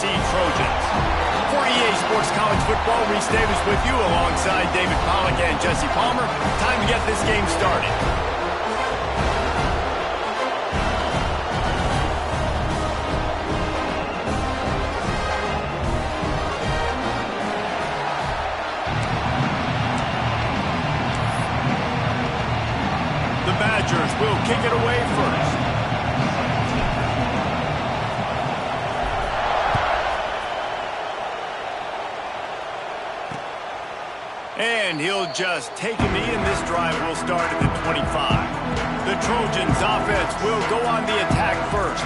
UNC Trojans. For EA Sports College Football, Reese Davis with you alongside David Pollack and Jesse Palmer. Time to get this game started. The Badgers will kick it away first. And he'll just take a knee, and this drive will start at the 25. The Trojans offense will go on the attack first.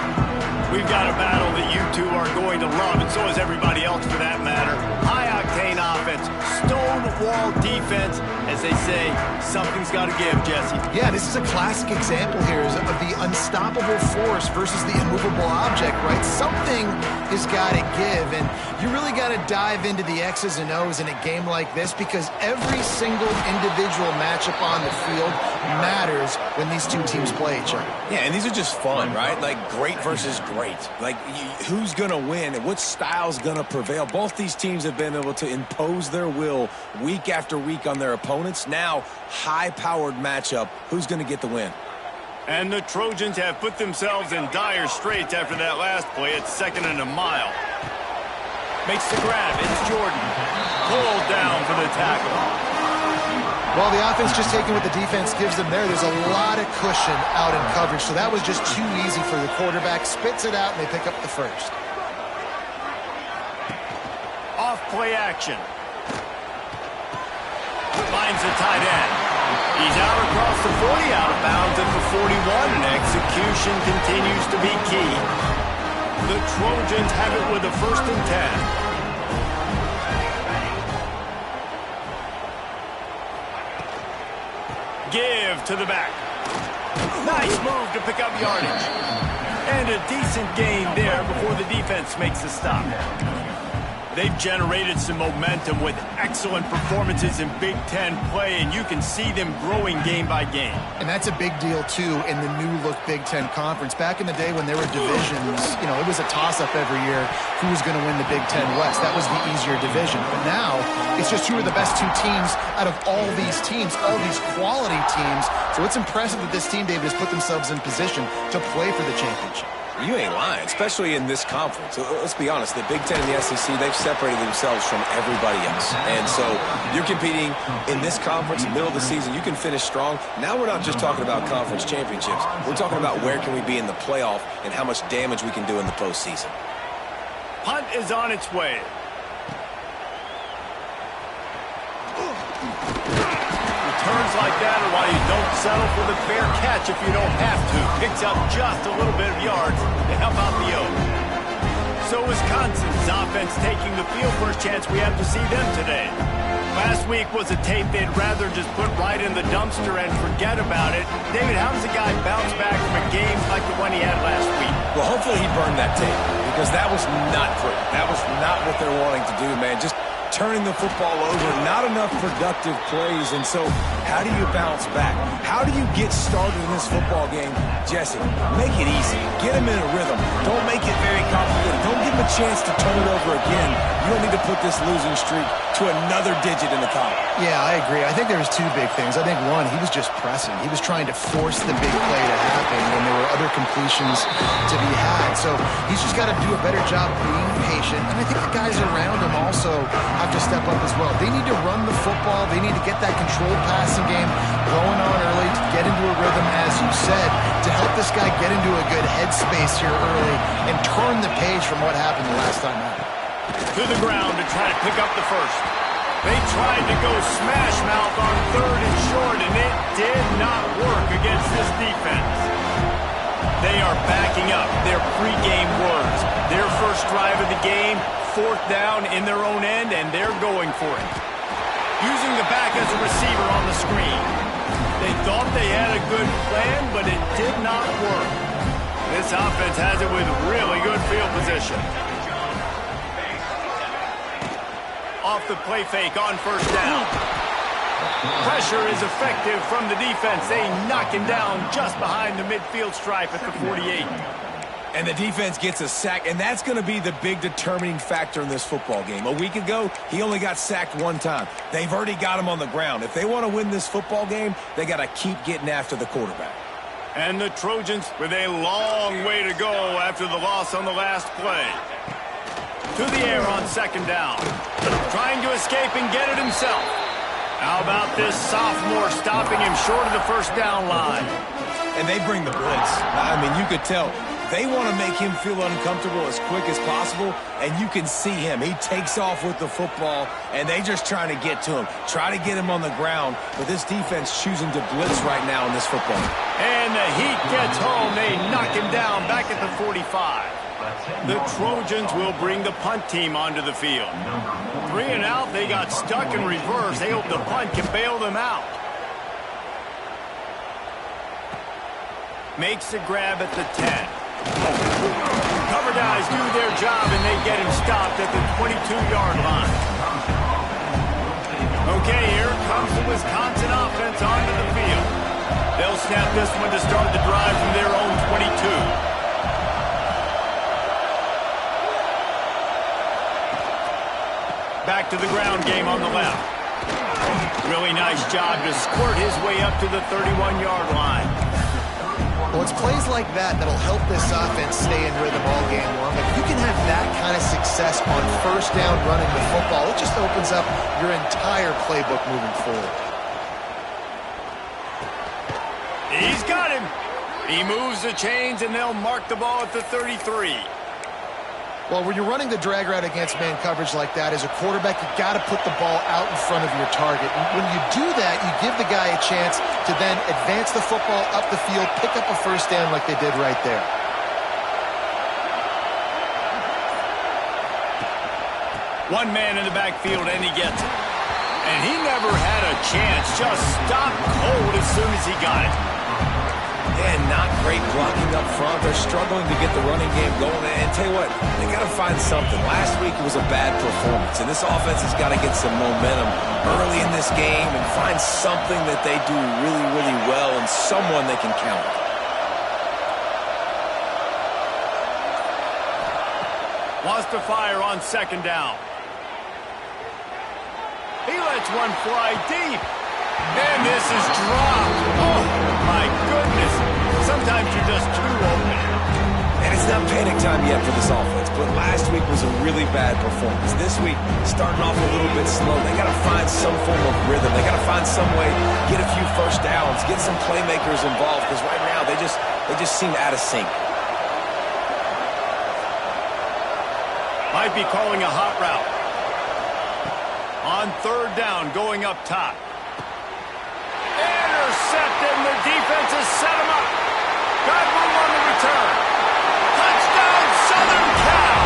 We've got a battle that you two are going to love, and so is everybody else for that matter. High-octane offense, stone-wall defense. As they say, something's got to give, Jesse. Yeah, this is a classic example here of the unstoppable force versus the immovable object, right? Something has got to give, and you really got to dive into the X's and O's in a game like this because every single individual matchup on the field matters when these two teams play each other. Yeah, and these are just fun, right? Like great versus great. Like who's going to win and what style's going to prevail. Both these teams have been able to impose their will week after week on their opponents. Now, high-powered matchup. Who's going to get the win? And the Trojans have put themselves in dire straits after that last play. It's 2nd and a mile. Makes the grab. It's Jordan. Pulled down for the tackle. Well, the offense just taking what the defense gives them there. There's a lot of cushion out in coverage, so that was just too easy for the quarterback. Spits it out, and they pick up the first. Off play action. Finds the tight end. He's out across the 40, out of bounds at the 41, and execution continues to be key. The Trojans have it with a 1st and 10. Give to the back. Nice move to pick up yardage. And a decent gain there before the defense makes the stop. They've generated some momentum with excellent performances in Big Ten play, and you can see them growing game by game. And that's a big deal, too, in the new-look Big Ten Conference. Back in the day when there were divisions, you know, it was a toss-up every year who was going to win the Big Ten West. That was the easier division. But now, it's just who are the best two teams out of all these teams, all these quality teams. So it's impressive that this team, David, has put themselves in position to play for the championship. You ain't lying, especially in this conference. Let's be honest, the Big Ten and the SEC, they've separated themselves from everybody else. And so you're competing in this conference, middle of the season. You can finish strong. Now we're not just talking about conference championships. We're talking about where can we be in the playoff and how much damage we can do in the postseason. Punt is on its way. Turns like that are why you don't settle for the fair catch if you don't have to. Picks up just a little bit of yards to help out the Oaks. So Wisconsin's offense taking the field. First chance we have to see them today. Last week was a tape they'd rather just put right in the dumpster and forget about it. David, how does a guy bounce back from a game like the one he had last week? Well, hopefully he burned that tape because that was not pretty. That was not what they're wanting to do, man. Just turning the football over, not enough productive plays, and so how do you bounce back? How do you get started in this football game? Jesse, make it easy. Get him in a rhythm. Don't make it very complicated. Don't give him a chance to turn it over again. You don't need to put this losing streak to another digit in the column. Yeah, I agree. I think there was two big things. I think, one, he was just pressing. He was trying to force the big play to happen when there were other completions to be had. So he's just got to do a better job being patient. And I think the guys around him also have to step up as well. They need to run the football. They need to get that controlled passing game going on early to get into a rhythm, as you said, to help this guy get into a good headspace here early and turn the page from what happened the last time out. To the ground to try to pick up the first. They tried to go smash mouth on 3rd and short, and it did not work against this defense. They are backing up their pregame words. Their first drive of the game, 4th down in their own end, and they're going for it. Using the back as a receiver on the screen. They thought they had a good plan, but it did not work. This offense has it with really good field position. Off the play fake on 1st down. Pressure is effective from the defense. They knock him down just behind the midfield stripe at the 48. And the defense gets a sack, and that's going to be the big determining factor in this football game. A week ago, he only got sacked one time. They've already got him on the ground. If they want to win this football game, they got to keep getting after the quarterback. And the Trojans with a long way to go after the loss on the last play. To the air on second down. Trying to escape and get it himself. How about this sophomore stopping him short of the first down line? And they bring the blitz. I mean, you could tell they want to make him feel uncomfortable as quick as possible, and you can see him. He takes off with the football, and they just trying to get to him, try to get him on the ground, but this defense choosing to blitz right now in this football. And the heat gets home. They knock him down back at the 45. The Trojans will bring the punt team onto the field. 3 and out, they got stuck in reverse. They hope the punt can bail them out. Makes a grab at the 10. Cover guys do their job, and they get him stopped at the 22-yard line. Okay, here comes the Wisconsin offense onto the field. They'll snap this one to start the drive from their own 22. Back to the ground game on the left. Really nice job to squirt his way up to the 31-yard line. Well, it's plays like that that'll help this offense stay in rhythm all game long. If you can have that kind of success on first down running the football, it just opens up your entire playbook moving forward. He's got him. He moves the chains, and they'll mark the ball at the 33. Well, when you're running the drag route against man coverage like that, as a quarterback, you got to put the ball out in front of your target. And when you do that, you give the guy a chance to then advance the football up the field, pick up a first down like they did right there. One man in the backfield, and he gets it. And he never had a chance, just stopped cold as soon as he got it. And not great blocking up front. They're struggling to get the running game going. And tell you what, they got to find something. Last week it was a bad performance, and this offense has got to get some momentum early in this game and find something that they do really, really well and someone they can count on. Wants to fire on second down. He lets one fly deep. And this is dropped. Oh, my goodness. Sometimes you're just too open. And it's not panic time yet for this offense, but last week was a really bad performance. This week, starting off a little bit slow. They got to find some form of rhythm. They got to find some way, get a few first downs, get some playmakers involved, because right now they just seem out of sync. Might be calling a hot route. On third down, going up top. Intercepted, and the defense has set him up. Got room on the return. Touchdown, Southern Cal.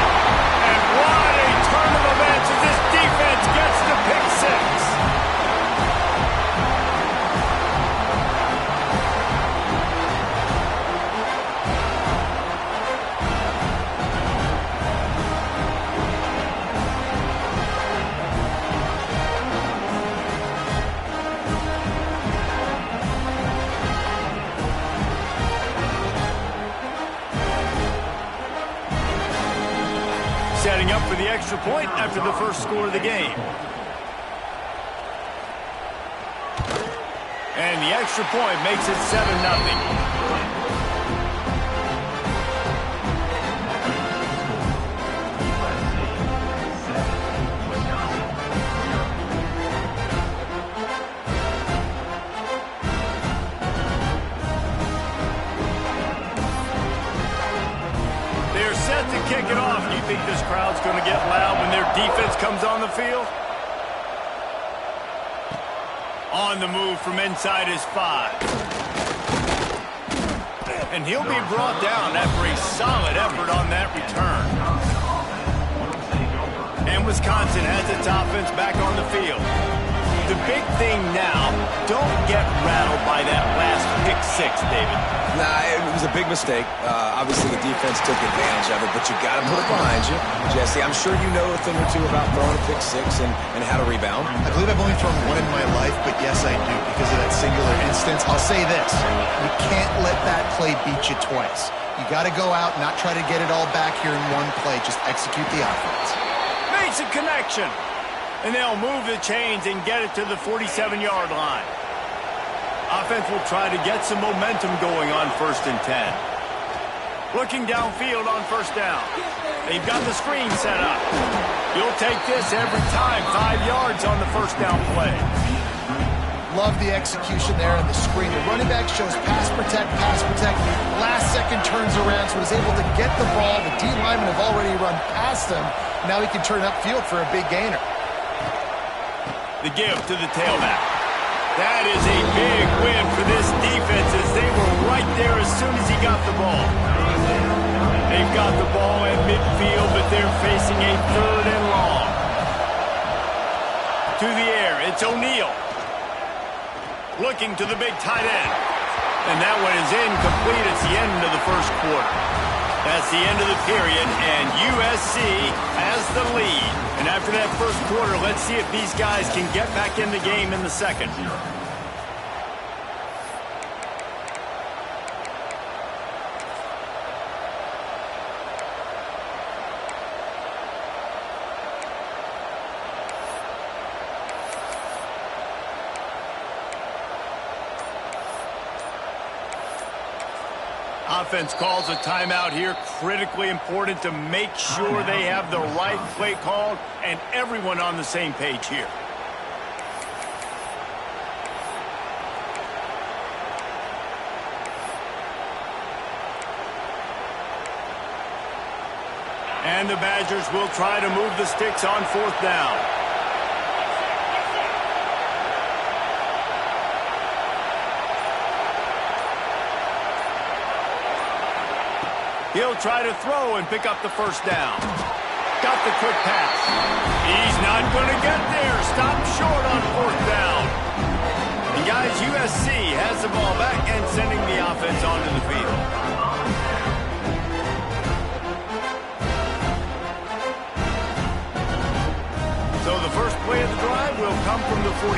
And what a turn of events as this defense gets to pick 6. Setting up for the extra point after the first score of the game. And the extra point makes it 7-0. To kick it off. Do you think this crowd's going to get loud when their defense comes on the field? On the move from inside his 5. And he'll be brought down after a solid effort on that return. And Wisconsin has its offense back on the field. The big thing now, don't get rattled by that last pick 6, David. Nah, it was a big mistake. Obviously, the defense took advantage of it, but you got to put it behind you. Jesse, I'm sure you know a thing or two about throwing a pick 6 and how to rebound. I believe I've only thrown one in my life, but yes, I do, because of that singular instance. I'll say this. You can't let that play beat you twice. You got to go out and not try to get it all back here in one play. Just execute the offense. Makes a connection. And they'll move the chains and get it to the 47-yard line. Offense will try to get some momentum going on 1st and 10. Looking downfield on 1st down. They've got the screen set up. You'll take this every time. 5 yards on the 1st down play. Love the execution there on the screen. The running back shows pass protect, pass protect. Last second turns around, so he's able to get the ball. The D linemen have already run past him. Now he can turn upfield for a big gainer. The give to the tailback. That is a big win for this defense as they were right there as soon as he got the ball. They've got the ball at midfield, but they're facing a 3rd and long. To the air, it's O'Neal. Looking to the big tight end. And that one is incomplete. It's the end of the 1st quarter. That's the end of the period, and USC has the lead. And after that 1st quarter, let's see if these guys can get back in the game in the 2nd. Offense calls a timeout here. Critically important to make sure they have the right play called and everyone on the same page here. And the Badgers will try to move the sticks on 4th down. He'll try to throw and pick up the 1st down. Got the quick pass. He's not going to get there. Stopped short on 4th down. And guys, USC has the ball back and sending the offense onto the field. So the first play of the drive will come from the 43.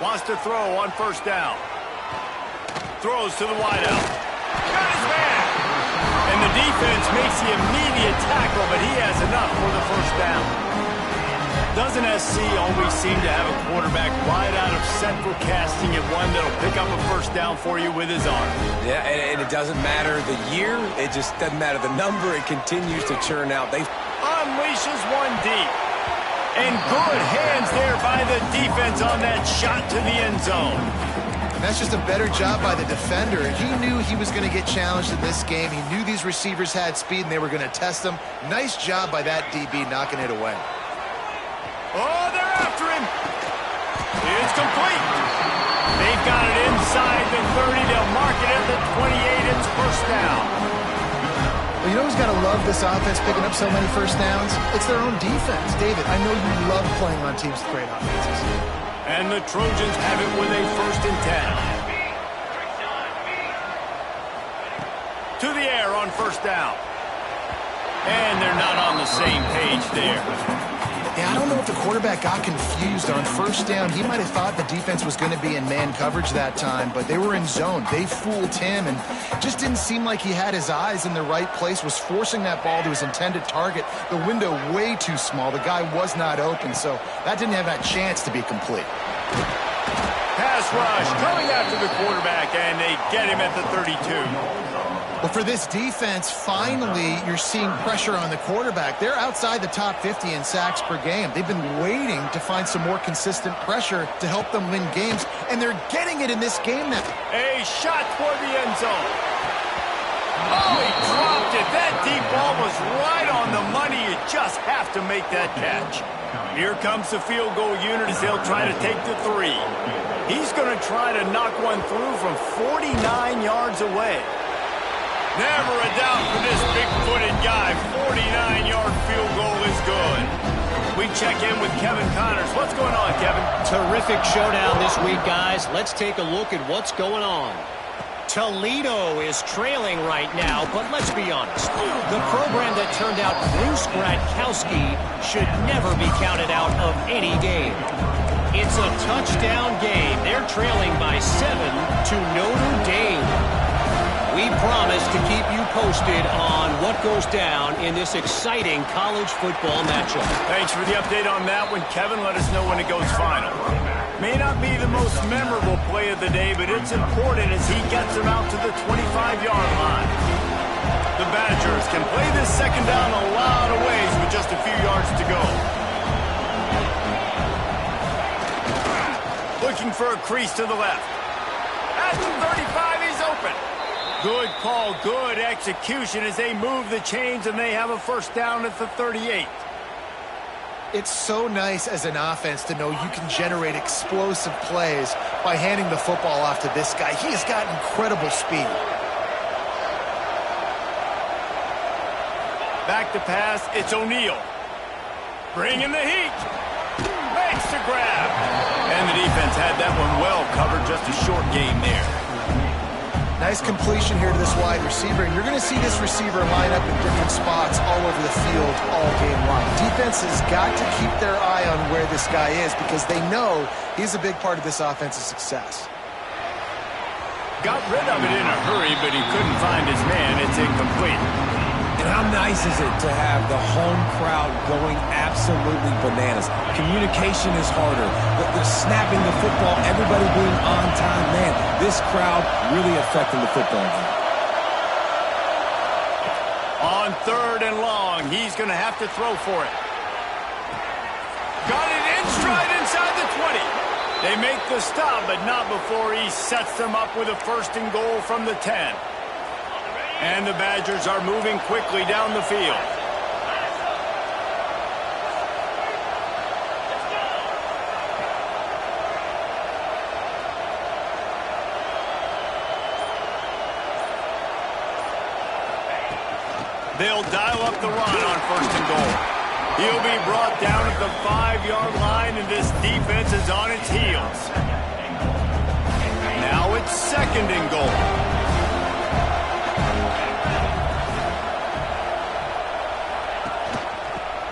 Wants to throw on 1st down. Throws to the wideout. Got his man. And the defense makes the immediate tackle, but he has enough for the 1st down. Doesn't SC always seem to have a quarterback right out of central casting at one that'll pick up a 1st down for you with his arm? Yeah, and it doesn't matter the year. It just doesn't matter the number. It continues to churn out. They unleashes one deep. And good hands there by the defense on that shot to the end zone. That's just a better job by the defender. He knew he was going to get challenged in this game. He knew these receivers had speed and they were going to test him. Nice job by that DB knocking it away. Oh, they're after him. It's complete. They've got it inside the 30. They'll mark it at the 28. It's 1st down. Well, you know who's got to love this offense picking up so many 1st downs? It's their own defense. David, I know you love playing on teams with great offenses. And the Trojans have it with a 1st and 10. To the air on 1st down. And they're not on the same page there. Yeah, I don't know if the quarterback got confused on 1st down. He might have thought the defense was going to be in man coverage that time, but they were in zone. They fooled him and just didn't seem like he had his eyes in the right place, was forcing that ball to his intended target. The window way too small. The guy was not open, so that didn't have that chance to be complete. Pass rush coming after the quarterback, and they get him at the 32. Well, for this defense, finally, you're seeing pressure on the quarterback. They're outside the top 50 in sacks per game. They've been waiting to find some more consistent pressure to help them win games, and they're getting it in this game now. A shot toward the end zone. Oh, he dropped it. That deep ball was right on the money. You just have to make that catch. Here comes the field goal unit as they'll try to take the 3. He's going to try to knock one through from 49 yards away. Never a doubt for this big-footed guy. 49-yard field goal is good. We check in with Kevin Connors. What's going on, Kevin? Terrific showdown this week, guys. Let's take a look at what's going on. Toledo is trailing right now, but let's be honest. The program that turned out Bruce Gradkowski should never be counted out of any game. It's a touchdown game. They're trailing by 7 to Notre Dame. We promise to keep you posted on what goes down in this exciting college football matchup. Thanks for the update on that one, Kevin. Let us know when it goes final. May not be the most memorable play of the day, but it's important as he gets them out to the 25-yard line. The Badgers can play this second down a lot of ways with just a few yards to go. Looking for a crease to the left. At the 35, he's open. Good call, good execution as they move the chains and they have a first down at the 38. It's so nice as an offense to know you can generate explosive plays by handing the football off to this guy. He has got incredible speed. Back to pass, it's O'Neal. Bringing the heat. Makes the grab. And the defense had that one well covered, just a short game there. Nice completion here to this wide receiver, and you're going to see this receiver line up in different spots all over the field all game long. Defense has got to keep their eye on where this guy is because they know he's a big part of this offense's success. Got rid of it in a hurry, but he couldn't find his man. It's incomplete. And how nice is it to have the home crowd going absolutely bananas? Communication is harder. The snapping the football, everybody being on time. Man, this crowd really affecting the football game. On 3rd and long, he's going to have to throw for it. Got it in stride inside the 20. They make the stop, but not before he sets them up with a 1st and goal from the 10. And the Badgers are moving quickly down the field. They'll dial up the run on 1st and goal. He'll be brought down at the 5-yard line, and this defense is on its heels. Now it's 2nd and goal.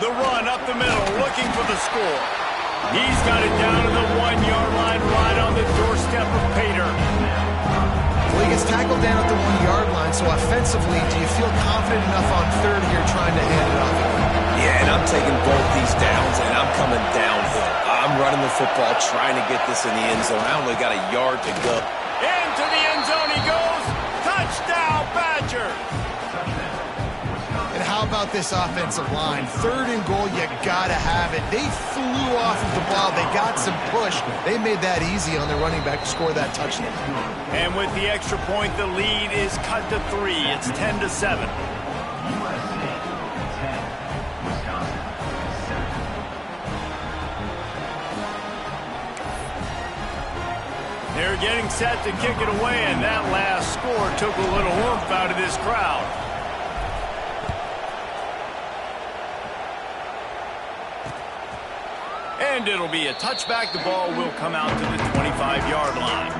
The run up the middle, looking for the score. He's got it down to the 1-yard line, right on the doorstep of Pater. Well, he gets tackled down at the 1-yard line, so offensively, do you feel confident enough on 3rd here trying to hand it off? Yeah, and I'm taking both these downs, and I'm coming downhill. I'm running the football, trying to get this in the end zone. I only got a yard to go. Into the end zone he goes. Touchdown, Badgers. And how about this offensive line? 3rd and goal, you gotta have it. They flew off of the ball. They got some push. They made that easy on their running back to score that touchdown. And with the extra point, the lead is cut to 3. It's 10-7. They're getting set to kick it away, and that last score took a little oomph out of this crowd. And it'll be a touchback. The ball will come out to the 25-yard line.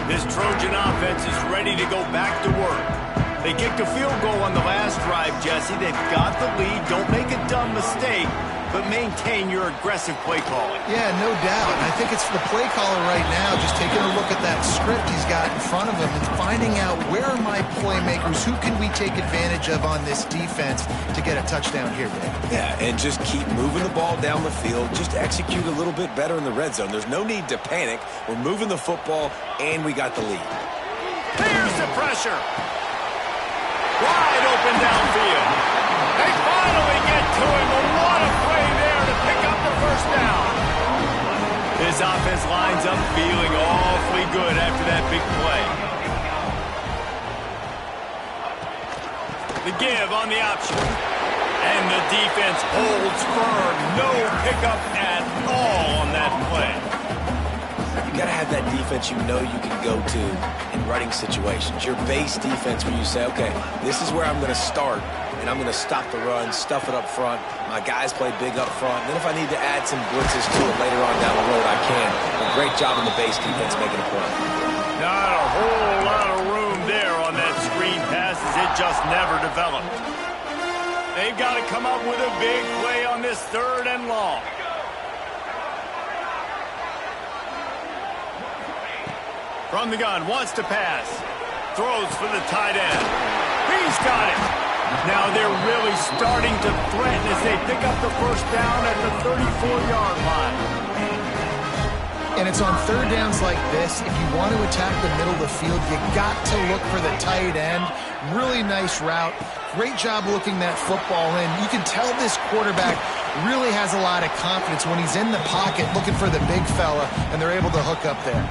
This Trojan offense is ready to go back to work. They kicked a field goal on the last drive, Jesse. They've got the lead. Don't make a dumb mistake, but maintain your aggressive play calling. Yeah, no doubt. And I think it's the play caller right now just taking a look at that script he's got in front of him and finding out where are my playmakers, who can we take advantage of on this defense to get a touchdown here, Dave. Yeah, and just keep moving the ball down the field. Just execute a little bit better in the red zone. There's no need to panic. We're moving the football, and we got the lead. Here's the pressure. Wide open downfield. They finally get to him, but what a play there to pick up the first down. His offense lines up feeling awfully good after that big play. The give on the option. And the defense holds firm. No pickup at all on that play. You got to have that defense you know you can go to in running situations. Your base defense where you say, okay, this is where I'm going to start, and I'm going to stop the run, stuff it up front. My guys play big up front. And then if I need to add some blitzes to it later on down the road, I can. A great job in the base defense making a play. Not a whole lot of room there on that screen pass as it just never developed. They've got to come up with a big play on this 3rd and long. From the gun, wants to pass. Throws for the tight end. He's got it. Now they're really starting to threaten as they pick up the first down at the 34-yard line. And it's on third downs like this, if you want to attack the middle of the field, you got to look for the tight end. Really nice route. Great job looking that football in. You can tell this quarterback really has a lot of confidence when he's in the pocket looking for the big fella, and they're able to hook up there.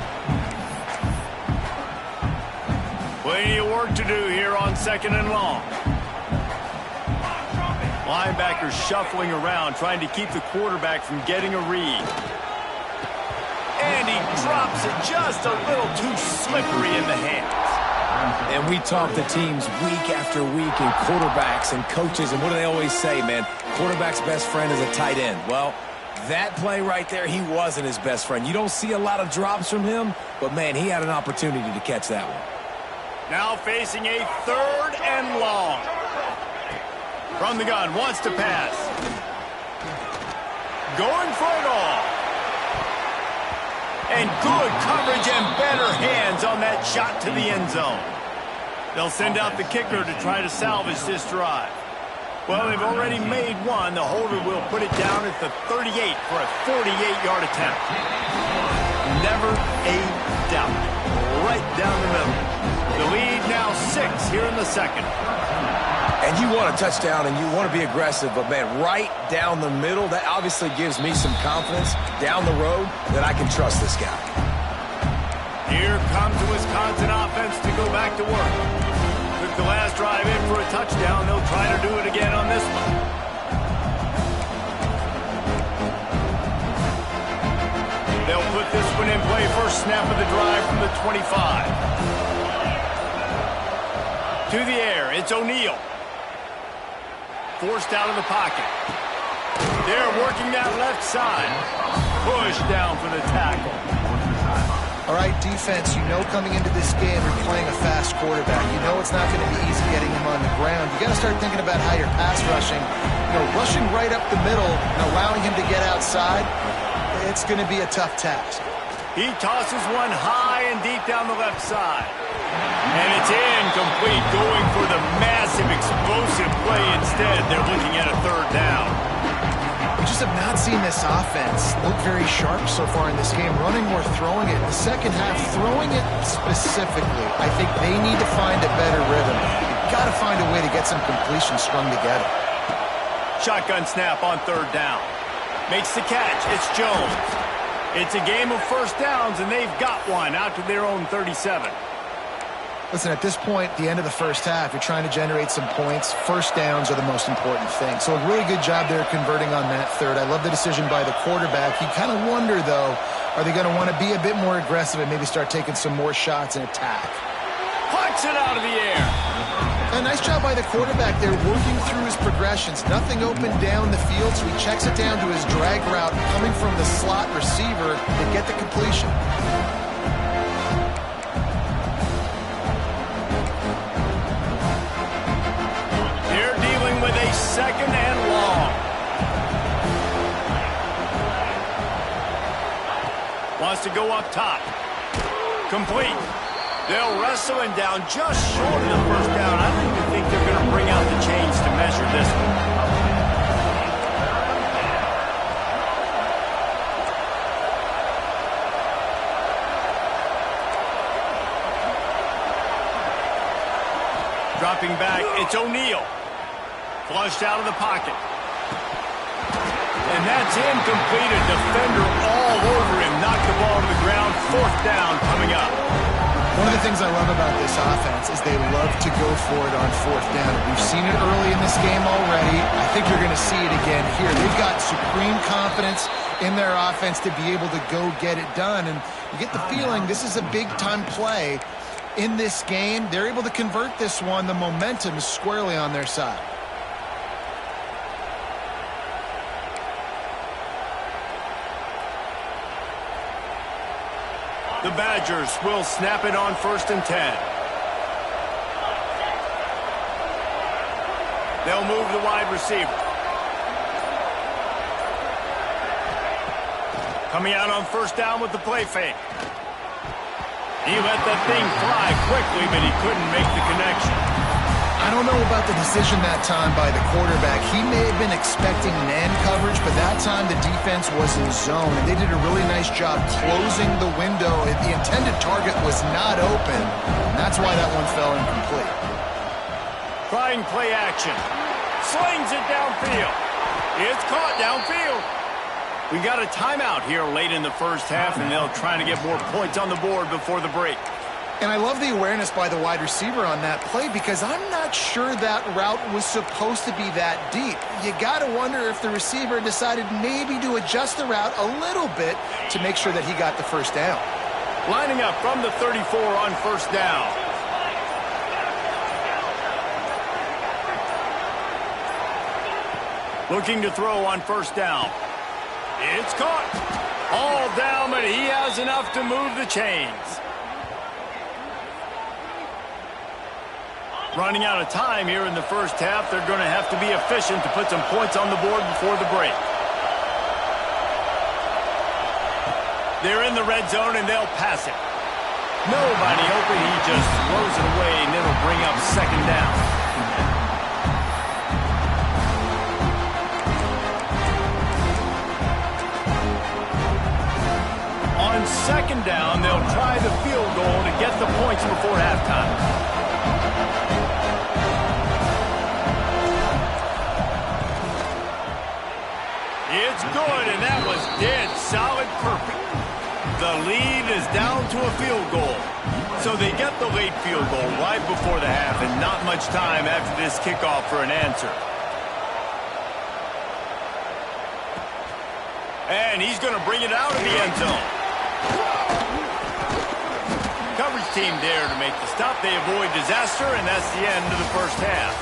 Plenty of work to do here on 2nd and long. Linebackers shuffling around, trying to keep the quarterback from getting a read. And he drops it just a little too slippery in the hands. And we talk to teams week after week and quarterbacks and coaches, and what do they always say, man? Quarterback's best friend is a tight end. Well, that play right there, he wasn't his best friend. You don't see a lot of drops from him, but, man, he had an opportunity to catch that one. Now facing a 3rd and long. From the gun, wants to pass. Going for it all. And good coverage and better hands on that shot to the end zone. They'll send out the kicker to try to salvage this drive. Well, they've already made one. The holder will put it down at the 38 for a 48-yard attempt. Never a doubt. Right down the middle. The lead now 6 here in the 2nd. And you want a touchdown and you want to be aggressive, but, man, right down the middle, that obviously gives me some confidence down the road that I can trust this guy. Here comes the Wisconsin offense to go back to work. Took the last drive in for a touchdown. They'll try to do it again on this one. They'll put this one in play. First snap of the drive from the 25. To the air, it's O'Neal. Forced out of the pocket. They're working that left side. Push down for the tackle. All right, defense, you know coming into this game you're playing a fast quarterback. You know it's not going to be easy getting him on the ground. You got to start thinking about how you're pass rushing. Rushing right up the middle and allowing him to get outside, it's going to be a tough task. He tosses one high and deep down the left side. And it's incomplete, going for the massive, explosive play instead. They're looking at a 3rd down. We just have not seen this offense look very sharp so far in this game, running or throwing it. In the second half, throwing it specifically, I think they need to find a better rhythm. You've got to find a way to get some completion strung together. Shotgun snap on 3rd down. Makes the catch. It's Jones. It's a game of first downs, and they've got one out to their own 37. Listen, at this point, the end of the first half, you're trying to generate some points. First downs are the most important thing. So a really good job there converting on that 3rd. I love the decision by the quarterback. You kind of wonder, though, are they going to want to be a bit more aggressive and maybe start taking some more shots and attack? Puts it out of the air. A nice job by the quarterback there, working through his progressions. Nothing open down the field, so he checks it down to his drag route, coming from the slot receiver to get the completion. They're dealing with a 2nd and long. Wants to go up top. Complete. They'll wrestle him down just short of the first down. I don't even think they're going to bring out the chains to measure this one. Dropping back, it's O'Neal. Flushed out of the pocket. And that's incomplete. A defender all over him. Knocked the ball to the ground. 4th down coming up. One of the things I love about this offense is they love to go for it on 4th down. We've seen it early in this game already. I think you're going to see it again here. They've got supreme confidence in their offense to be able to go get it done. And you get the feeling this is a big-time play in this game. They're able to convert this one. The momentum is squarely on their side. The Badgers will snap it on 1st and 10. They'll move the wide receiver. Coming out on 1st down with the play fake. He let that thing fly quickly, but he couldn't make the connection. I don't know about the decision that time by the quarterback. He may have been expecting man coverage, but that time the defense was in zone, and they did a really nice job closing the window. The intended target was not open, and that's why that one fell incomplete. Trying play action. Slings it downfield. It's caught downfield. We got a timeout here late in the first half, and they'll try to get more points on the board before the break. And I love the awareness by the wide receiver on that play because I'm not sure that route was supposed to be that deep. You got to wonder if the receiver decided maybe to adjust the route a little bit to make sure that he got the first down. Lining up from the 34 on first down. Looking to throw on first down. It's caught. All down, but he has enough to move the chains. Running out of time here in the first half. They're going to have to be efficient to put some points on the board before the break. They're in the red zone, and they'll pass it. Nobody open. He just throws it away, and it'll bring up second down. On second down, they'll try the field goal to get the points before halftime. It's good, and that was dead solid perfect. The lead is down to a field goal. So they get the late field goal right before the half, and not much time after this kickoff for an answer. And he's going to bring it out of the end zone. Coverage team there to make the stop. They avoid disaster, and that's the end of the first half.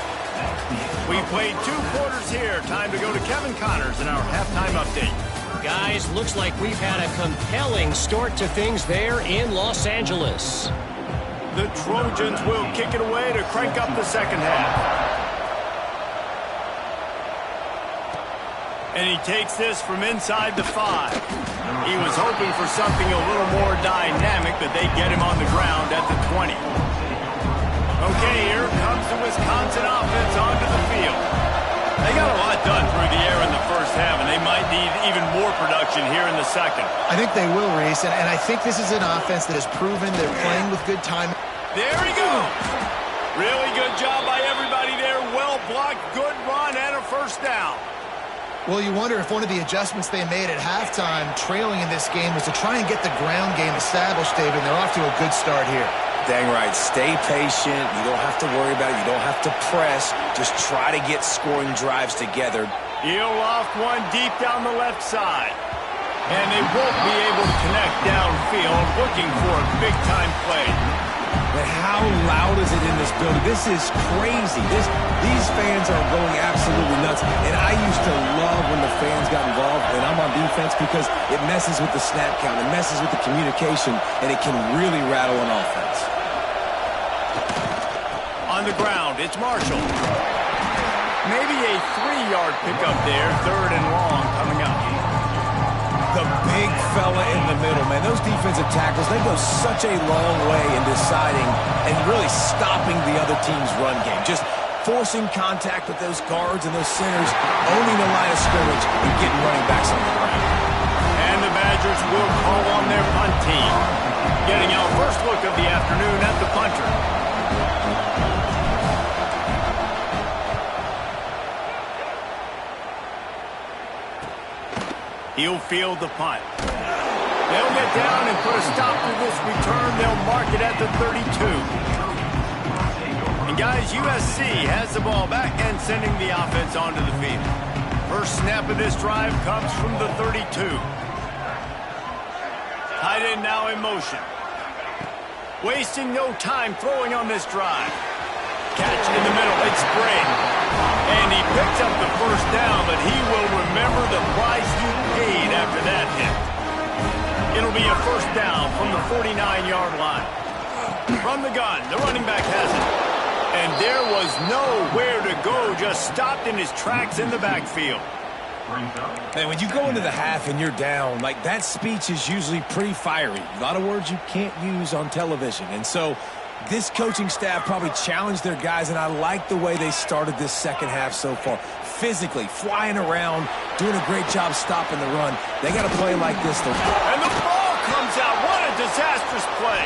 We played 2 quarters here. Time to go to Kevin Connors in our halftime update. Guys, looks like we've had a compelling start to things there in Los Angeles. The Trojans will kick it away to crank up the second half. And he takes this from inside the 5. He was hoping for something a little more dynamic, but they get him on the ground at the 20. Okay, here comes the Wisconsin offense onto the field. They got a lot done through the air in the first half, and they might need even more production here in the second. I think they will, Reese, and I think this is an offense that has proven they're playing with good time. There he goes. Really good job by everybody there. Well blocked, good run, and a first down. Well, you wonder if one of the adjustments they made at halftime, trailing in this game, was to try and get the ground game established, David. They're off to a good start here. Dang right. Stay patient. You don't have to worry about it. You don't have to press. Just try to get scoring drives together. He'll loft one deep down the left side. And they won't be able to connect downfield, looking for a big-time play. But how loud is it in this building? This is crazy. These fans are going absolutely nuts. And I used to love when the fans got involved when I'm on defense because it messes with the snap count. It messes with the communication, and it can really rattle an offense. On the ground, it's Marshall. Maybe a 3-yard pickup there, 3rd and long coming up. The big fella in the middle, man. Those defensive tackles, they go such a long way in deciding and really stopping the other team's run game. Just forcing contact with those guards and those centers, owning the line of scrimmage, and getting running backs on the ground. And the Badgers will call on their punt team. Getting our first look of the afternoon at the punter. He'll field the punt. They'll get down and put a stop to this return. They'll mark it at the 32. And guys, USC has the ball back and sending the offense onto the field. First snap of this drive comes from the 32. Tight end now in motion. Wasting no time throwing on this drive. Catch in the middle. It's Sprague. And he picks up the first down, but he will remember the price he paid after that hit. It'll be a first down from the 49-yard line. From the gun, the running back has it. And there was nowhere to go, just stopped in his tracks in the backfield. Man, when you go into the half and you're down, like that speech is usually pretty fiery. A lot of words you can't use on television. And so this coaching staff probably challenged their guys, and I like the way they started this second half so far. Physically, flying around, doing a great job stopping the run. They got to play like this. And the ball comes out. What a disastrous play.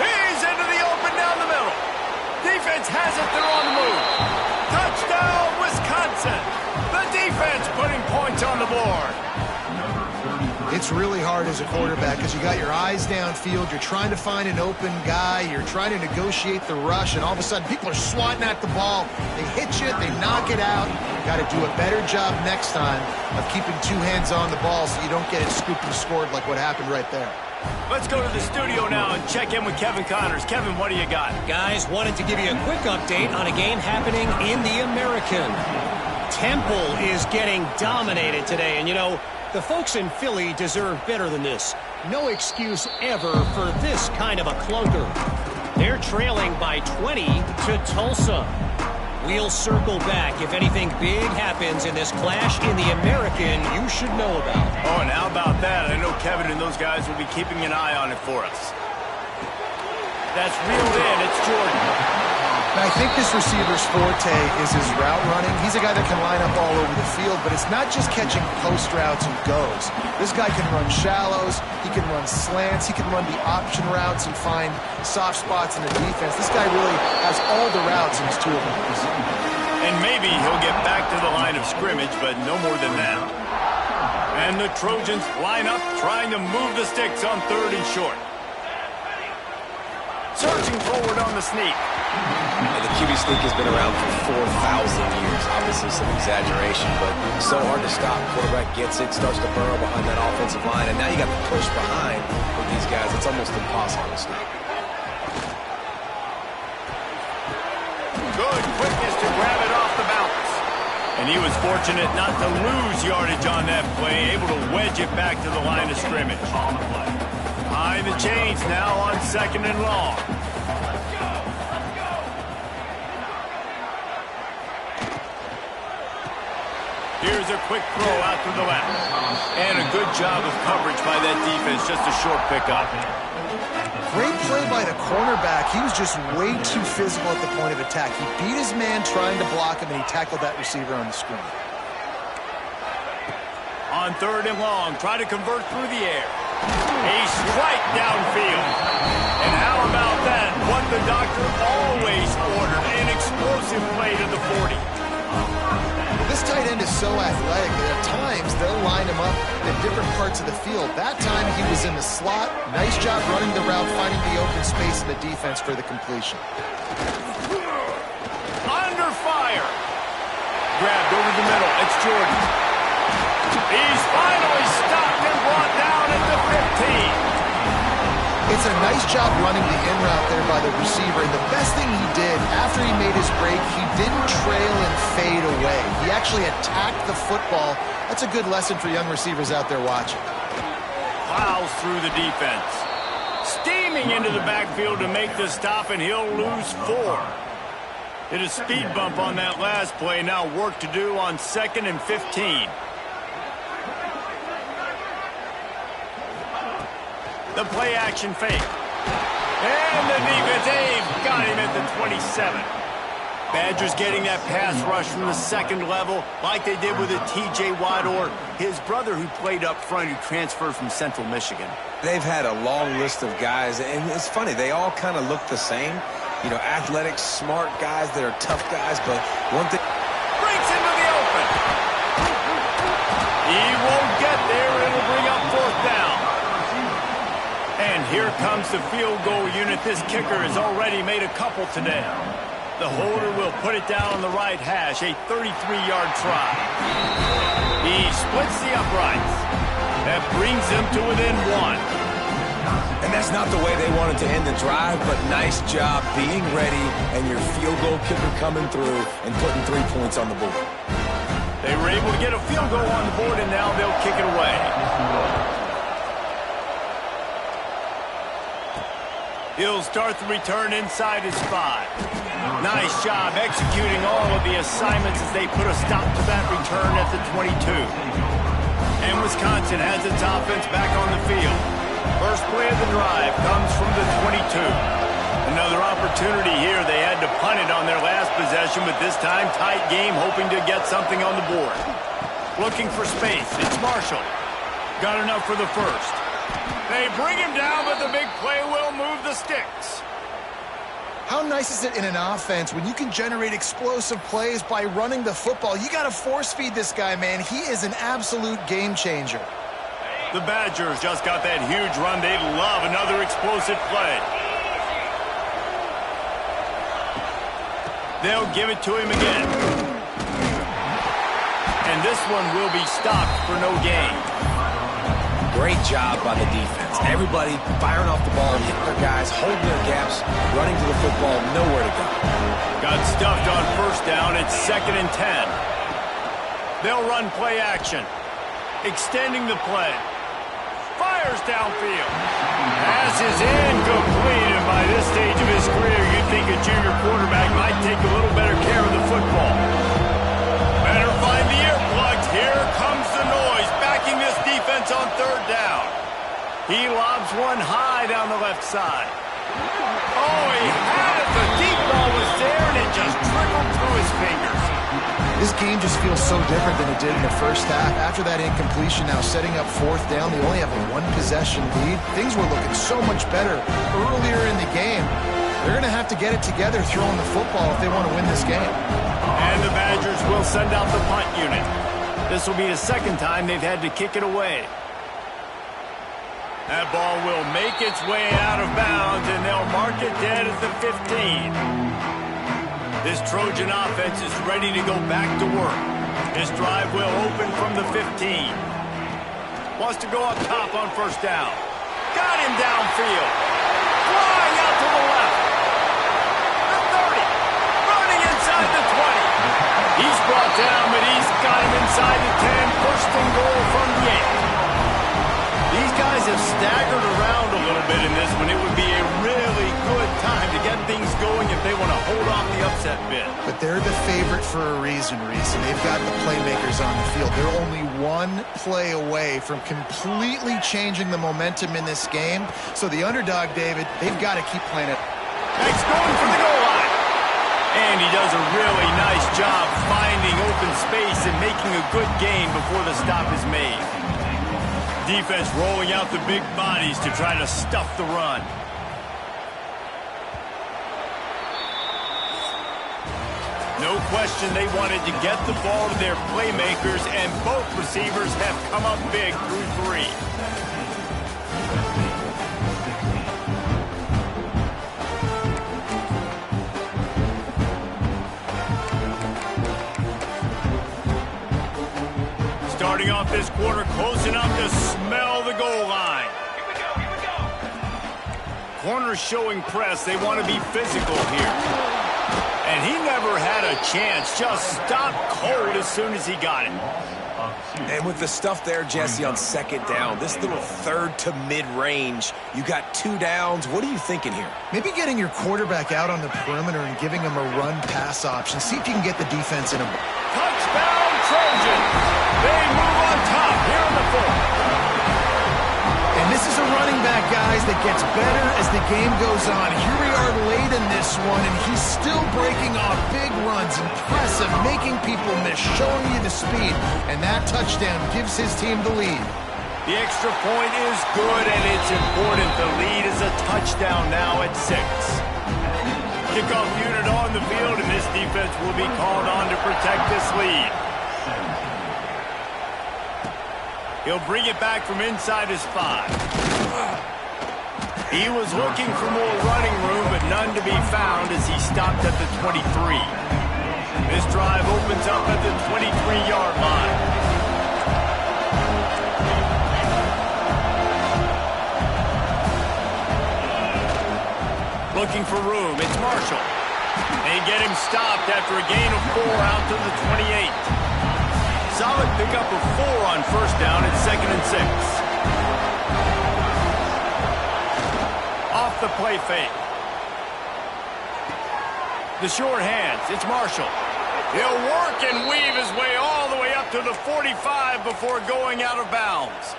He's into the open down the middle. Defense has it. They're on the move. Touchdown, Wisconsin. The defense putting points on the board. It's really hard as a quarterback because you got your eyes downfield. You're trying to find an open guy. You're trying to negotiate the rush, and all of a sudden people are swatting at the ball. They hit you. They knock it out. Got to do a better job next time of keeping two hands on the ball so you don't get it scooped and scored like what happened right there. Let's go to the studio now and check in with Kevin Connors. Kevin, what do you got? Guys, wanted to give you a quick update on a game happening in the American. Temple is getting dominated today, and you know, the folks in Philly deserve better than this. No excuse ever for this kind of a clunker. They're trailing by 20 to Tulsa. We'll circle back if anything big happens in this clash in the American you should know about. Oh, and how about that? I know Kevin and those guys will be keeping an eye on it for us. That's reeled in. It's Jordan. I think this receiver's forte is his route running. He's a guy that can line up all over the field, but it's not just catching post routes and goes. This guy can run shallows, he can run slants, he can run the option routes and find soft spots in the defense. This guy really has all the routes in his toolbox. And maybe he'll get back to the line of scrimmage, but no more than that. And the Trojans line up, trying to move the sticks on 3rd and short. Surging forward on the sneak. The QB sneak has been around for 4,000 years. Obviously some exaggeration, but so hard to stop. Quarterback gets it, starts to burrow behind that offensive line, and now you got the push behind with these guys. It's almost impossible to stop. Good quickness to grab it off the bounce. And he was fortunate not to lose yardage on that play, able to wedge it back to the line of scrimmage. Behind the chains now on 2nd and long. Here's a quick throw out to the left. And a good job of coverage by that defense. Just a short pickup. Great play by the cornerback. He was just way too physical at the point of attack. He beat his man trying to block him, and he tackled that receiver on the screen. On 3rd and long, try to convert through the air. A strike downfield. And how about that? What the doctor always ordered. An explosive play to the 40. This tight end is so athletic that at times they'll line him up in different parts of the field. That time he was in the slot. Nice job running the route, finding the open space in the defense for the completion. Under fire. Grabbed over the middle. It's Jordan. He's finally stopped and brought down at the 15. It's a nice job running the in route there by the receiver. And the best thing he did after he made his break, he didn't trail and fade away. He actually attacked the football. That's a good lesson for young receivers out there watching. Plows through the defense. Steaming into the backfield to make the stop, and he'll lose 4. Hit a speed bump on that last play. Now work to do on 2nd and 15. The play action fake. And the defense, they've got him at the 27. Badgers getting that pass rush from the 2nd level like they did with a T.J. Watt or his brother who played up front who transferred from Central Michigan. They've had a long list of guys, and it's funny, they all kind of look the same. You know, athletic, smart guys that are tough guys, but one thing... Breaks into the open. He won't get there. It'll bring up 4th down. And here comes the field goal unit. This kicker has already made a couple today. The holder will put it down on the right hash, a 33-yard try. He splits the uprights. That brings them to within 1. And that's not the way they wanted to end the drive, but nice job being ready and your field goal kicker coming through and putting 3 points on the board. They were able to get a field goal on the board, and now they'll kick it away. He'll start the return inside his 5. Nice job executing all of the assignments as they put a stop to that return at the 22. And Wisconsin has its offense back on the field. First play of the drive comes from the 22. Another opportunity here. They had to punt it on their last possession, but this time tight game, hoping to get something on the board. Looking for space. It's Marshall. Got enough for the first. They bring him down, but the big play will move the sticks. How nice is it in an offense when you can generate explosive plays by running the football? You got to force feed this guy, man. He is an absolute game changer. The Badgers just got that huge run. They love another explosive play. They'll give it to him again. And this one will be stopped for no gain. Great job by the defense. Everybody firing off the ball, hitting their guys, holding their gaps, running to the football, nowhere to go. Got stuffed on first down. It's 2nd and 10. They'll run play action. Extending the play. Fires downfield. Pass is incomplete, and by this stage of his career, you'd think a junior quarterback might take a little better care of the football. Better find the earplugs. Here comes the noise, backing this defense on 3rd down. He lobs one high down the left side. Oh, he had it. The deep ball was there, and it just trickled through his fingers. This game just feels so different than it did in the first half. After that incompletion, now setting up 4th down, they only have a 1-possession lead. Things were looking so much better earlier in the game. They're going to have to get it together throwing the football if they want to win this game. And the Badgers will send out the punt unit. This will be the 2nd time they've had to kick it away. That ball will make its way out of bounds, and they'll mark it dead at the 15. This Trojan offense is ready to go back to work. This drive will open from the 15. Wants to go up top on first down. Got him downfield. Flying out to the left. The 30. Running inside the 20. He's brought down, but he's got him inside the 10. First and goal from the 8. These guys have staggered around a little bit in this one. It would be a really good time to get things going if they want to hold off the upset bid. But they're the favorite for a reason, Reese. They've got the playmakers on the field. They're only one play away from completely changing the momentum in this game. So the underdog, David, they've got to keep playing it. Next going for the goal line. And he does a really nice job finding open space and making a good gain before the stop is made. Defense rolling out the big bodies to try to stuff the run. No question they wanted to get the ball to their playmakers, and both receivers have come up big through 3. Starting off this quarter close enough to smell the goal line. Here we go. Corners showing press. They want to be physical here. And he never had a chance. Just stopped cold as soon as he got it. And with the stuff there, Jesse, on 2nd down, this little 3rd to mid-range, you got 2 downs. What are you thinking here? Maybe getting your quarterback out on the perimeter and giving him a run-pass option. See if you can get the defense in a... Touchdown, Trojans! They move on top here on the 4th. And this is a running back, guys, that gets better as the game goes on. Here we are late in this one, and he's still breaking off big runs. Impressive, making people miss, showing you the speed. And that touchdown gives his team the lead. The extra point is good, and it's important. The lead is a touchdown now at 6. Kickoff unit on the field, and this defense will be called on to protect this lead. He'll bring it back from inside his 5. He was looking for more running room, but none to be found as he stopped at the 23. This drive opens up at the 23-yard line. Looking for room. It's Marshall. They get him stopped after a gain of 4 out to the 28. Solid pickup of 4 on first down at 2nd and 6. Off the play fake. The short hands. It's Marshall. He'll work and weave his way all the way up to the 45 before going out of bounds.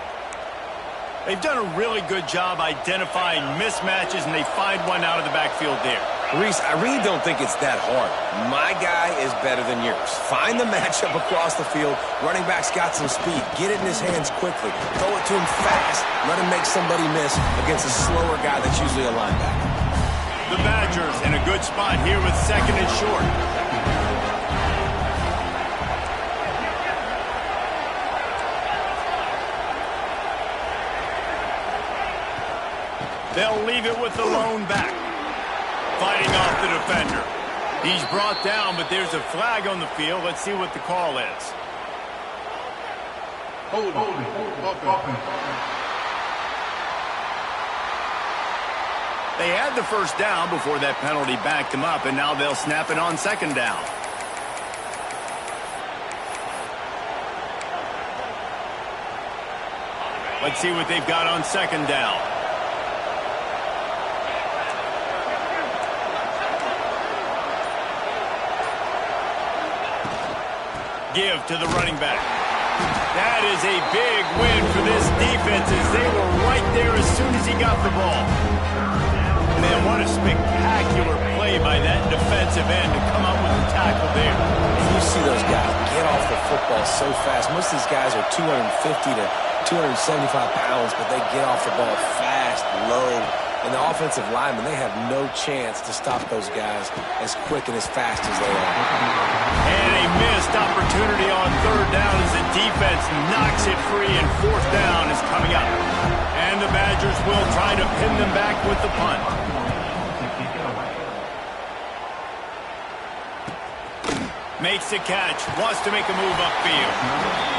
They've done a really good job identifying mismatches, and they find one out of the backfield there. Reese, I really don't think it's that hard. My guy is better than yours. Find the matchup across the field. Running back's got some speed. Get it in his hands quickly. Throw it to him fast. Let him make somebody miss against a slower guy that's usually a linebacker. The Badgers in a good spot here with second and short. They'll leave it with the lone back. Fighting off the defender. He's brought down, but there's a flag on the field. Let's see what the call is. Hold it. They had the first down before that penalty backed them up, and now they'll snap it on second down. Let's see what they've got on second down. Give to the running back. That is a big win for this defense as they were right there as soon as he got the ball. Man, what a spectacular play by that defensive end to come up with a tackle there. And you see those guys get off the football so fast. Most of these guys are 250 to 275 pounds, but they get off the ball fast, low. And the offensive linemen, they have no chance to stop those guys as quick and as fast as they are. And a missed opportunity on third down as the defense knocks it free, and fourth down is coming up. And the Badgers will try to pin them back with the punt. Makes the catch, wants to make a move upfield.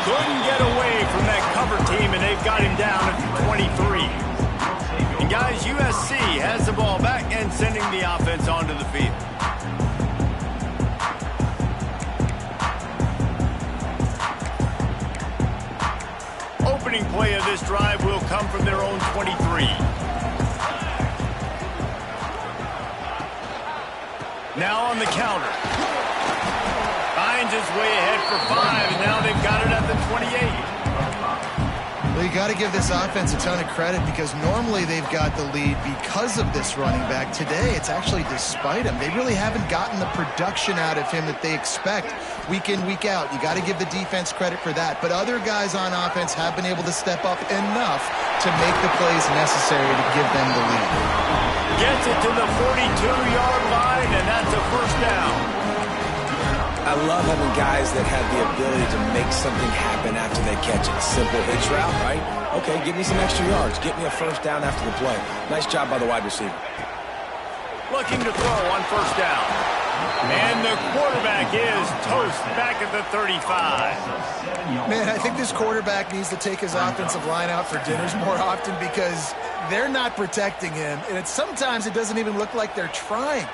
Couldn't get away from that cover team, and they've got him down at the 23. And guys, USC has the ball back and sending the offense onto the field. Opening play of this drive will come from their own 23. Now on the counter. Finds his way ahead for 5, and now they've got it at the 28. Well, you got to give this offense a ton of credit because normally they've got the lead because of this running back. Today, it's actually despite him. They really haven't gotten the production out of him that they expect week in, week out. You got to give the defense credit for that. But other guys on offense have been able to step up enough to make the plays necessary to give them the lead. Gets it to the 42-yard line, and that's a first down. I love having guys that have the ability to make something happen after they catch it. Simple hitch route, right? Okay, give me some extra yards. Get me a first down after the play. Nice job by the wide receiver. Looking to throw on first down. And the quarterback is toast back at the 35. Man, I think this quarterback needs to take his offensive line out for dinners more often because they're not protecting him. And sometimes it doesn't even look like they're trying.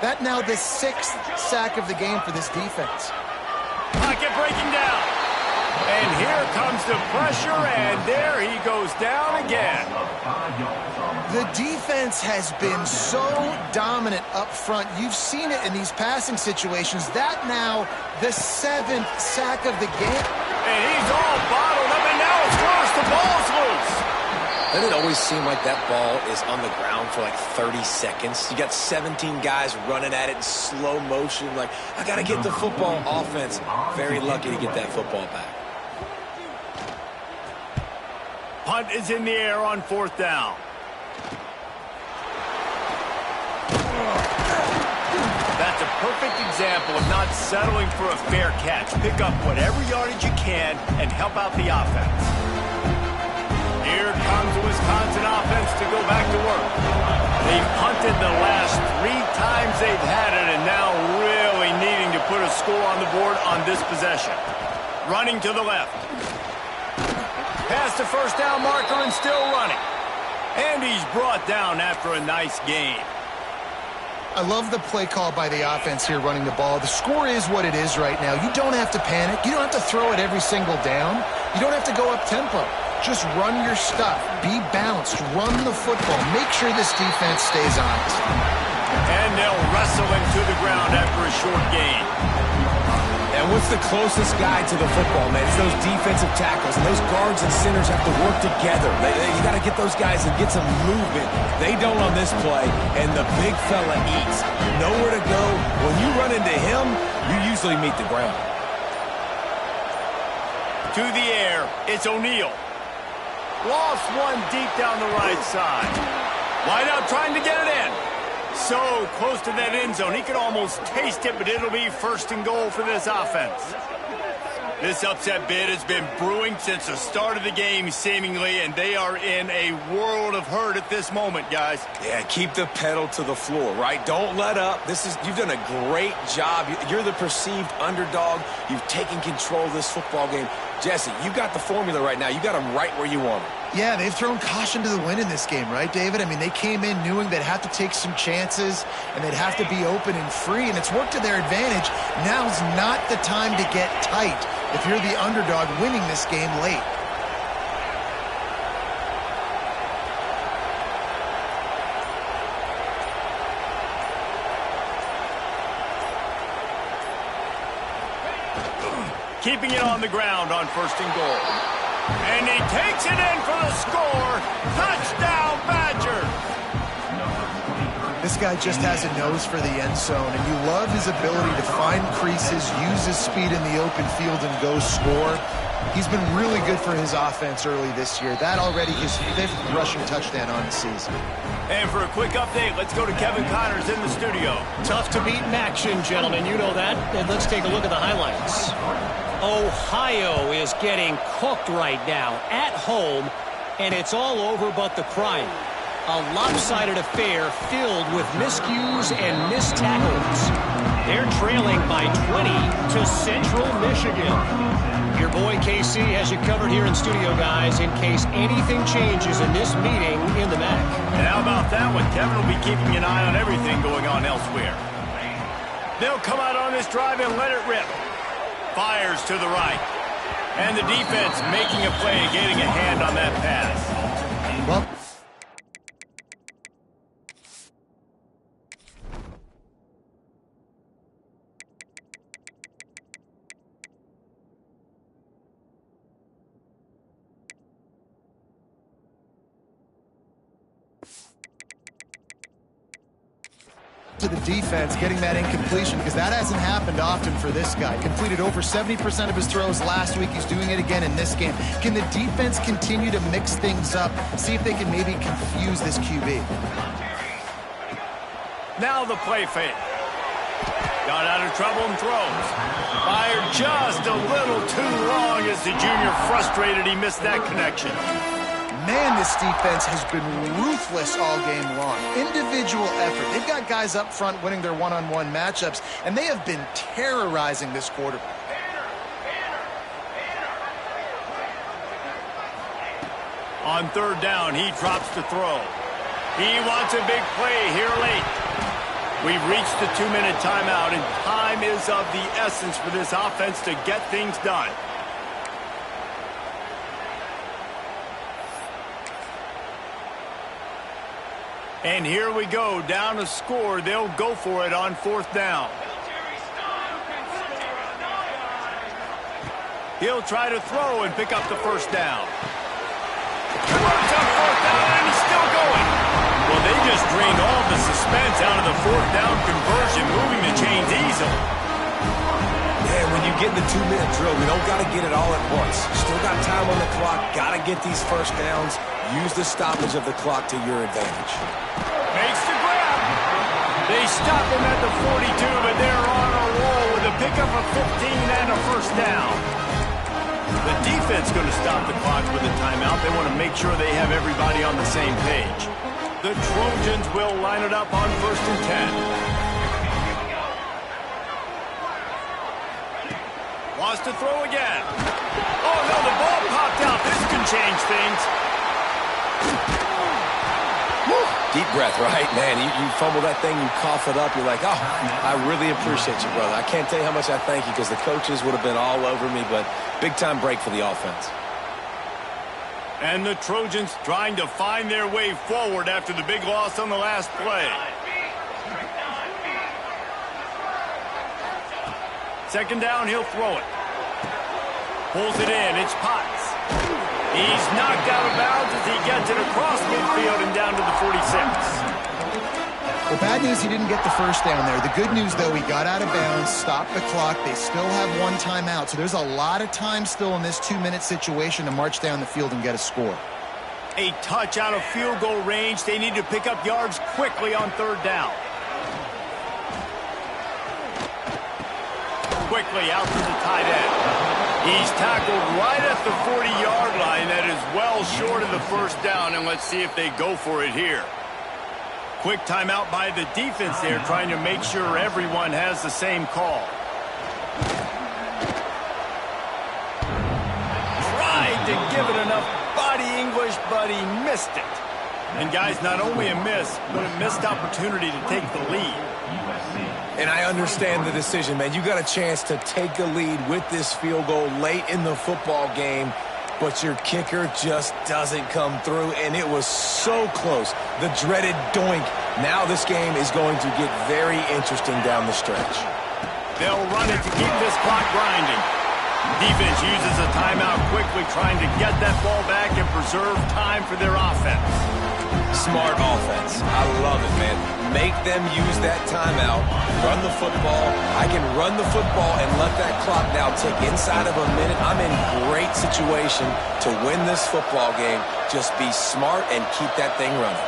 That now the 6th sack of the game for this defense. Pocket breaking down. And here comes the pressure, and there he goes down again. The defense has been so dominant up front. You've seen it in these passing situations. That now the 7th sack of the game. And he's all bottled up, and now it's close. The ball's loose. Doesn't it always seem like that ball is on the ground for like 30 seconds? You got 17 guys running at it in slow motion. Like, I got to get the football. Offense, very lucky to get that football back. Punt is in the air on fourth down. That's a perfect example of not settling for a fair catch. Pick up whatever yardage you can and help out the offense. Here comes the Wisconsin offense to go back to work. They've punted the last 3 times they've had it, and now really needing to put a score on the board on this possession. Running to the left. Past the first down marker and still running. And he's brought down after a nice gain. I love the play call by the offense here running the ball. The score is what it is right now. You don't have to panic. You don't have to throw it every single down. You don't have to go up tempo. Just run your stuff. Be balanced. Run the football. Make sure this defense stays honest. And they'll wrestle him to the ground after a short gain. And what's the closest guy to the football, man? It's those defensive tackles. And those guards and centers have to work together. You got to get those guys and get some movement. They don't on this play, and the big fella eats. Nowhere to go. When you run into him, you usually meet the ground. To the air, it's O'Neal. Lost one deep down the right side. Wide out trying to get it in. So close to that end zone. He could almost taste it, but it'll be first and goal for this offense. This upset bid has been brewing since the start of the game, seemingly, and they are in a world of hurt at this moment, guys. Yeah, keep the pedal to the floor, right? Don't let up. You've done a great job. You're the perceived underdog. You've taken control of this football game. Jesse, you've got the formula right now. You got them right where you want them. Yeah, they've thrown caution to the wind in this game, right, David? I mean, they came in knowing they'd have to take some chances and they'd have to be open and free, and it's worked to their advantage. Now's not the time to get tight if you're the underdog winning this game late. Keeping it on the ground on first and goal. And he takes it in for the score. Touchdown, Badgers. This guy just has a nose for the end zone, and you love his ability to find creases, use his speed in the open field, and go score. He's been really good for his offense early this year. That already his 5th rushing touchdown on the season. And for a quick update, let's go to Kevin Connors in the studio. Tough to beat in action, gentlemen. You know that. And let's take a look at the highlights. Ohio is getting cooked right now at home, and it's all over but the crying. A lopsided affair filled with miscues and missed tackles. They're trailing by 20 to Central Michigan. Your boy KC has you covered here in studio, guys, in case anything changes in this meeting in the MAC. And how about that one? Kevin will be keeping an eye on everything going on elsewhere. They'll come out on this drive and let it rip. Fires to the right. And the defense making a play, getting a hand on that pass. Well, to the defense, getting that incompletion, because that hasn't happened often for this guy. Completed over 70% of his throws last week. He's doing it again in this game. Can the defense continue to mix things up, see if they can maybe confuse this QB? Now the play fake. Got out of trouble and throws. Fired just a little too long as the junior frustrated. He missed that connection. Man, this defense has been ruthless all game long. Individual effort. They've got guys up front winning their one-on-one matchups, and they have been terrorizing this quarterback. On third down, he drops the throw. He wants a big play here late. We've reached the 2-minute timeout, and time is of the essence for this offense to get things done. And here we go, down a score. They'll go for it on fourth down. He'll try to throw and pick up the first down. Works on fourth down, and he's still going. Well, they just drained all the suspense out of the fourth down conversion, moving the chains easily. Man, when you get in the 2-minute drill, we don't got to get it all at once. Still got time on the clock, got to get these first downs. Use the stoppage of the clock to your advantage. Makes the grab. They stop him at the 42, but they're on a roll with a pickup of 15 and a first down. The defense going to stop the clock with a timeout. They want to make sure they have everybody on the same page. The Trojans will line it up on first and 10. Wants to throw again. Oh, no, the ball popped out. This can change things. Deep breath, right? Man, you fumble that thing, you cough it up, you're like, oh, I really appreciate you, brother. I can't tell you how much I thank you, because the coaches would have been all over me, but big-time break for the offense. And the Trojans trying to find their way forward after the big loss on the last play. Second down, he'll throw it. Pulls it in, it's Potts. He's knocked out of bounds as he gets it across midfield and down to the 46. The bad news, he didn't get the first down there. The good news, though, he got out of bounds, stopped the clock. They still have one timeout, so there's a lot of time still in this 2-minute situation to march down the field and get a score. A touch out of field goal range. They need to pick up yards quickly on third down. Quickly out to the tight end. He's tackled right at the 40-yard line. That is well short of the first down, and let's see if they go for it here. Quick timeout by the defense there, trying to make sure everyone has the same call. Tried to give it enough body English, but he missed it. And guys, not only a miss, but a missed opportunity to take the lead. And I understand the decision, man. You got a chance to take the lead with this field goal late in the football game, but your kicker just doesn't come through, and it was so close. The dreaded doink. Now this game is going to get very interesting down the stretch. They'll run it to keep this clock grinding. Defense uses a timeout quickly, trying to get that ball back and preserve time for their offense. Smart offense. I love it, man. Make them use that timeout, run the football. I can run the football and let that clock now tick inside of a minute. I'm in great situation to win this football game. Just be smart and keep that thing running.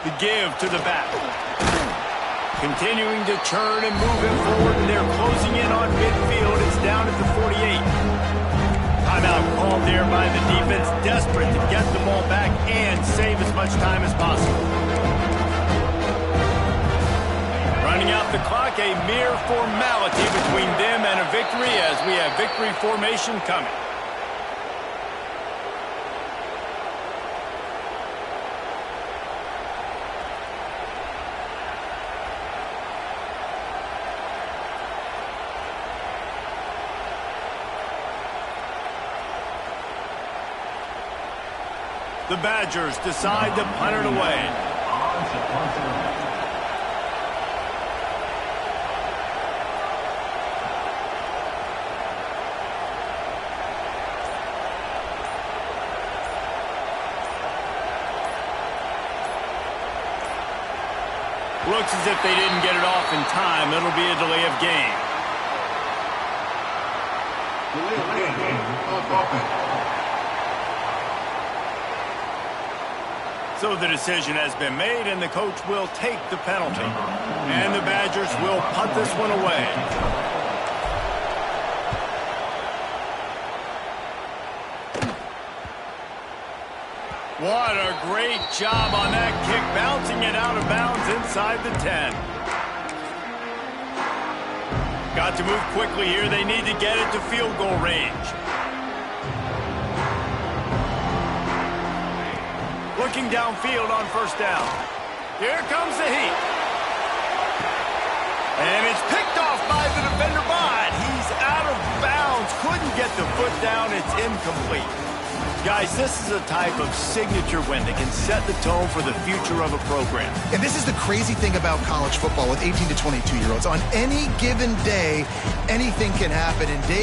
The give to the back. Continuing to churn and move him forward, and they're closing in on midfield. It's down at the 48. Timeout called there by the defense, desperate to get the ball back and save as much time as possible. Running out the clock, a mere formality between them and a victory as we have victory formation coming. The Badgers decide to punt it away. Looks as if they didn't get it off in time. It'll be a delay of game. Delay of game. Offense. So the decision has been made, and the coach will take the penalty. And the Badgers will punt this one away. What a great job on that kick, bouncing it out of bounds inside the 10. Got to move quickly here. They need to get it to field goal range. Looking downfield on first down. Here comes the heat. And it's picked off by the defender, but he's out of bounds. Couldn't get the foot down. It's incomplete. Guys, this is a type of signature win that can set the tone for the future of a program. And this is the crazy thing about college football with 18 to 22-year-olds. On any given day, anything can happen. And David